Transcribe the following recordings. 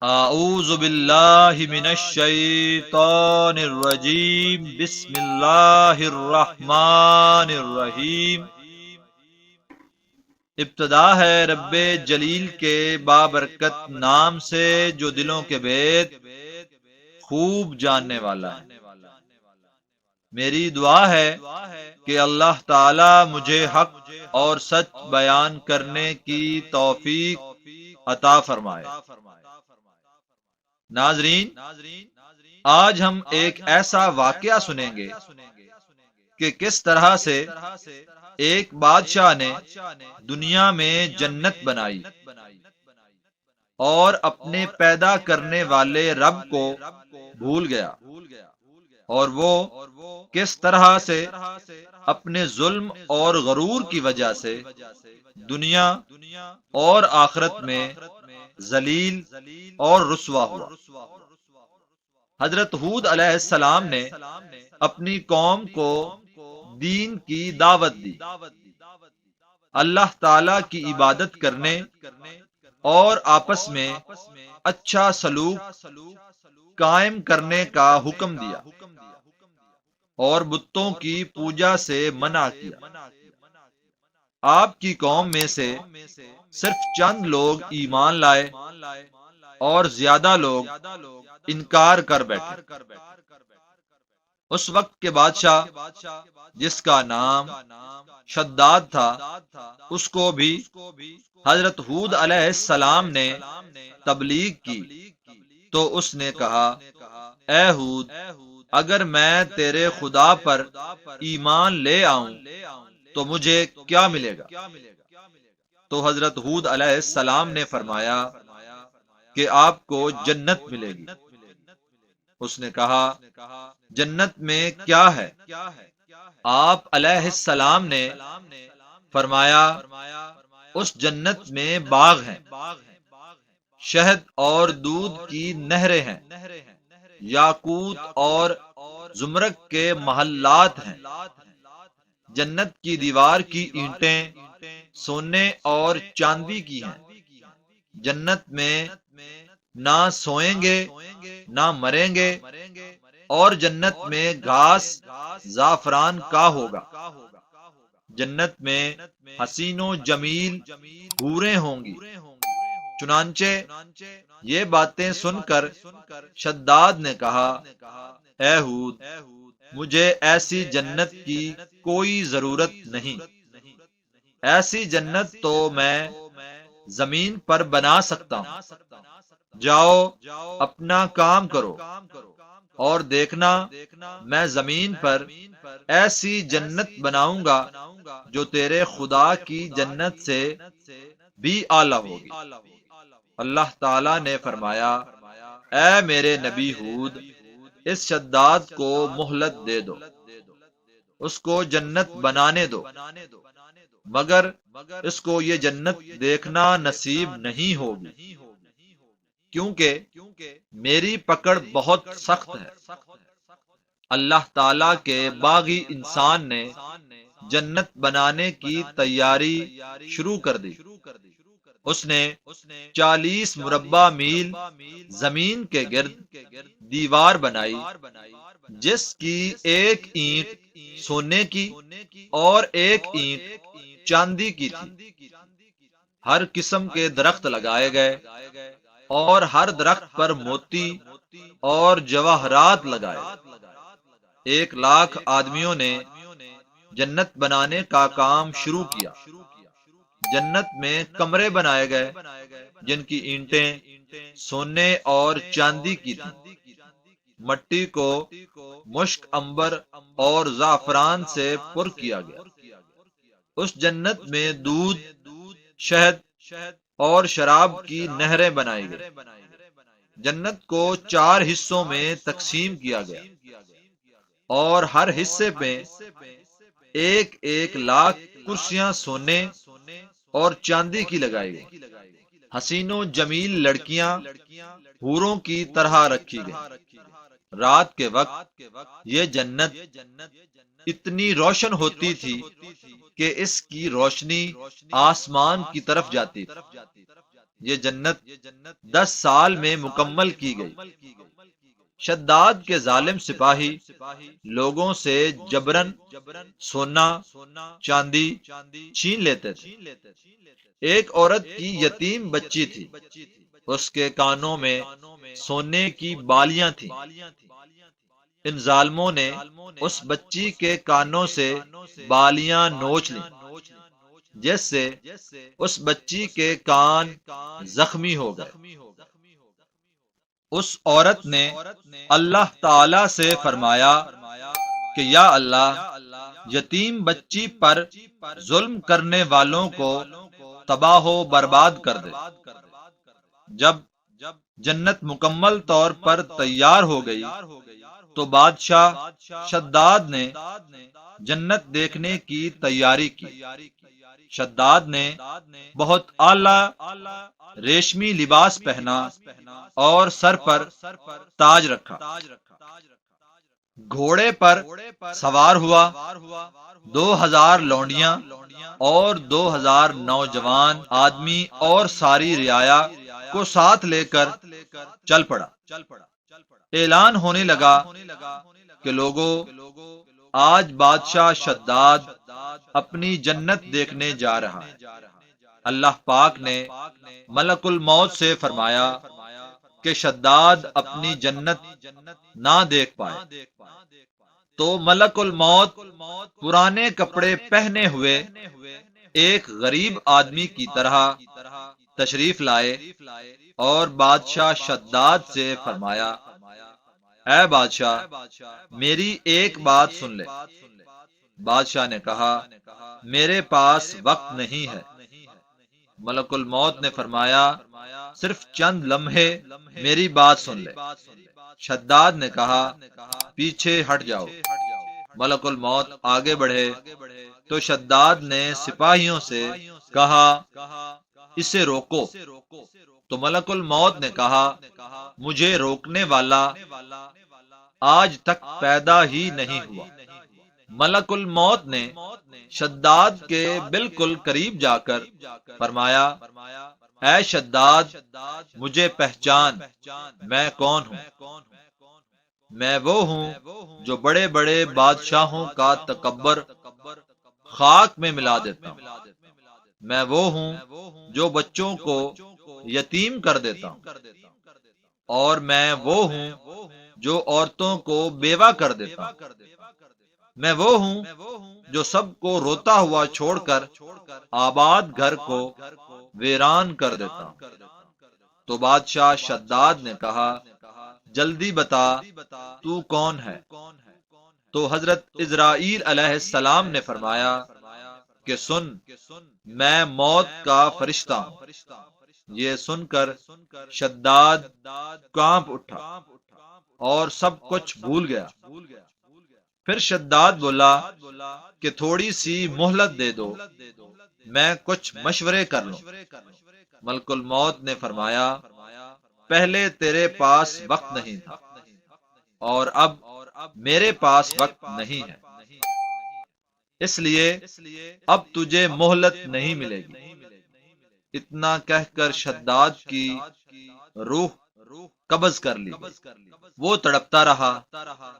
اعوذ باللہ من الشیطان الرجیم، بسم اللہ الرحمن الرحیم۔ ابتدا ہے رب جلیل کے بابرکت نام سے جو دلوں کے بید خوب جاننے والا ہے۔ میری دعا ہے کہ اللہ تعالی مجھے حق اور سچ بیان کرنے کی توفیق عطا فرمائے۔ ناظرین، آج ہم ایک ایسا واقعہ سنیں گے کہ کس طرح سے ایک بادشاہ نے دنیا میں جنت بنائی اور اپنے پیدا کرنے والے رب کو بھول گیا، اور وہ کس طرح سے اپنے ظلم اور غرور کی وجہ سے دنیا اور آخرت میں ذلیل اور رسوا ہوا۔ حضرت ہود علیہ السلام نے اپنی قوم کو دین کی دعوت دی، اللہ تعالی کی عبادت کرنے اور آپس میں اچھا سلوک قائم کرنے کا حکم دیا، اور بتوں کی پوجا سے منع کیا۔ آپ کی قوم میں سے صرف چند لوگ ایمان لائے اور زیادہ لوگ انکار کر بیٹھے۔ اس وقت کے بادشاہ جس کا نام شداد تھا، اس کو بھی حضرت ہود علیہ السلام نے تبلیغ کی، تو اس نے کہا، اے ہود، اگر میں تیرے خدا پر ایمان لے آؤں تو مجھے کیا ملے گا؟ تو حضرت ہود علیہ السلام نے فرمایا کہ آپ کو جنت ملے گی۔ اس نے کہا، جنت میں کیا ہے؟ آپ علیہ السلام نے فرمایا، اس جنت میں باغ ہیں، شہد اور دودھ کی نہریں ہیں، یاقوت اور زمرد کے محلات ہیں، جنت کی دیوار کی اینٹیں سونے اور چاندی کی ہیں، جنت میں نہ سوئیں گے نہ مریں گے، اور جنت میں گھاس زعفران کا ہوگا، جنت میں حسین و جمیل حوریں ہوں گی۔ چنانچہ یہ باتیں سن کر شداد نے کہا، اے ہود، مجھے ایسی جنت کی کوئی ضرورت نہیں، ایسی جنت تو میں زمین پر بنا سکتا ہوں۔ جاؤ اپنا کام کرو اور دیکھنا، میں زمین پر ایسی جنت بناؤں گا جو تیرے خدا کی جنت سے بھی اعلیٰ ہوگی۔ اللہ تعالی نے فرمایا، اے میرے نبی ہود، اس شداد کو مہلت دے دو، اس کو جنت بنانے دو، مگر اس کو یہ جنت دیکھنا نصیب نہیں ہوگی، کیونکہ میری پکڑ بہت سخت ہے۔ اللہ تعالی کے باغی انسان نے جنت بنانے کی تیاری شروع کر دی۔ اس نے 40 مربع میل زمین کے گرد دیوار بنائی، جس کی ایک اینٹ سونے کی اور ایک اینٹ چاندی کی تھی۔ ہر قسم کے درخت لگائے گئے اور ہر درخت پر موتی اور جواہرات لگائے۔ 1,00,000 آدمیوں نے جنت بنانے کا کام شروع کیا۔ جنت میں کمرے بنائے گئے جن کی اینٹیں سونے اور چاندی کی تھیں۔ مٹی کو مشک، عنبر اور زعفران سے پر کیا گیا۔ اس جنت میں دودھ، شہد اور شراب کی نہریں بنائی گئی۔ جنت کو 4 حصوں میں تقسیم کیا گیا، اور ہر حصے پہ 1,00,000 کرسیاں سونے اور چاندی کی لگائی گئی۔ حسین و جمیل لڑکیاں حوروں کی طرح رکھی گئیں۔ رات کے وقت یہ جنت اتنی روشن ہوتی تھی کہ اس کی روشنی آسمان کی طرف جاتی تھی۔ یہ جنت 10 سال میں مکمل کی گئی۔ شداد کے ظالم سپاہی لوگوں سے جبرن سونا چاندی چھین لیتے تھے۔ ایک عورت کی یتیم بچی تھی، اس کے کانوں میں سونے کی بالیاں تھیں۔ ان ظالموں نے اس بچی کے کانوں سے بالیاں نوچ لیں، جس سے اس بچی کے کان زخمی ہو گئے۔ اس عورت نے اللہ تعالی سے فرمایا کہ یا اللہ، یتیم بچی پر ظلم کرنے والوں کو تباہ و برباد کر دے۔ جب جنت مکمل طور پر تیار ہو گئی تو بادشاہ شداد نے جنت دیکھنے کی تیاری کی۔ شداد نے بہت اعلیٰ ریشمی لباس پہنا اور سر پر تاج رکھا، گھوڑے پر سوار ہوا۔ 2000 لونڈیاں اور 2000 نوجوان آدمی اور ساری رعایا کو ساتھ لے کر چل پڑا۔ اعلان ہونے لگا کہ لوگوں، آج بادشاہ شداد اپنی جنت دیکھنے جا رہا ہے۔ اللہ پاک نے ملک الموت سے فرمایا کہ شداد اپنی جنت نہ دیکھ پائے، تو ملک الموت پرانے کپڑے پہنے ہوئے ایک غریب آدمی کی طرح تشریف لائے اور بادشاہ شداد سے فرمایا، اے بادشاہ، میری ایک بات سن لے۔ بادشاہ نے کہا، میرے پاس وقت نہیں ہے۔ ملک الموت نے فرمایا، صرف چند لمحے میری بات سن لے۔ شداد نے کہا، پیچھے ہٹ جاؤ۔ ملک الموت آگے بڑھے تو شداد نے سپاہیوں سے کہا، اسے روکو۔ تو ملک الموت نے کہا، مجھے روکنے والا آج تک پیدا ہی نہیں ہوا۔ ملک الموت نے شداد کے بالکل قریب جا کر فرمایا، اے شداد، مجھے پہچان، میں کون ہوں؟ میں وہ ہوں جو بڑے بڑے بادشاہوں کا تکبر خاک میں ملا دیتا ہوں۔ میں وہ ہوں جو بچوں کو یتیم کر دیتا ہوں، اور میں وہ ہوں جو عورتوں کو بیوہ کر دیتا ہوں۔ میں وہ ہوں جو سب کو روتا ہوا چھوڑ کر آباد گھر کو ویران کر دیتا ہوں۔ تو بادشاہ شداد نے کہا، جلدی بتا، تو کون ہے؟ تو حضرت اسرائیل علیہ السلام نے فرمایا کہ سن، میں موت کا فرشتہ ہوں۔ یہ سن کر شداد کانپ اٹھا اور سب کچھ بھول گیا۔ پھر شداد بولا کہ تھوڑی سی مہلت دے دو، میں کچھ مشورے کر لوں۔ ملک الموت نے فرمایا، پہلے تیرے پاس وقت نہیں تھا، اور اب میرے پاس وقت نہیں ہے، اس لیے اب تجھے مہلت نہیں ملے گی۔ اتنا کہہ کر شداد کی روح قبض کر لی۔ وہ تڑپتا رہا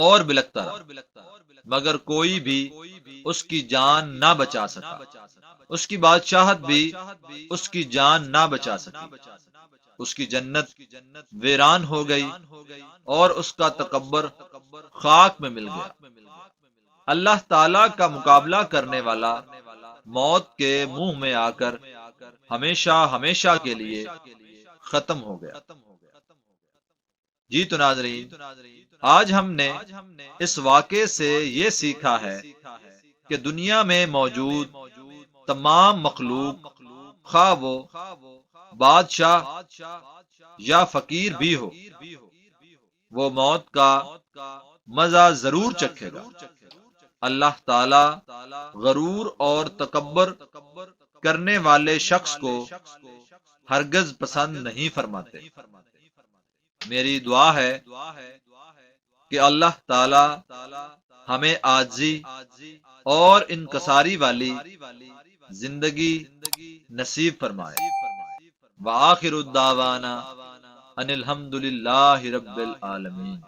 اور بلکتا رہا، مگر کوئی بھی اس کی جان نہ بچا سکا۔ اس کی بادشاہت بھی اس کی جان نہ بچا سکی۔ اس کی جنت ویران ہو گئی اور اس کا تکبر خاک میں مل گیا۔ اللہ تعالی کا مقابلہ کرنے والا موت کے منہ میں آ کر ہمیشہ ہمیشہ کے لیے ختم ہو گیا۔ جی تو ناظرین، آج ہم نے اس واقعے سے یہ سیکھا ہے کہ دنیا میں موجود تمام مخلوق، خواہ وہ بادشاہ یا فقیر بھی ہو، وہ موت کا مزہ ضرور چکھے گا۔ اللہ تعالی غرور اور تکبر کرنے والے شخص کو ہرگز پسند نہیں فرماتے۔ میری دعا ہے کہ اللہ تعالی ہمیں عاجزی اور انکساری والی زندگی نصیب فرمائے۔ وآخر الدعوانا ان الحمد للہ رب العالمین۔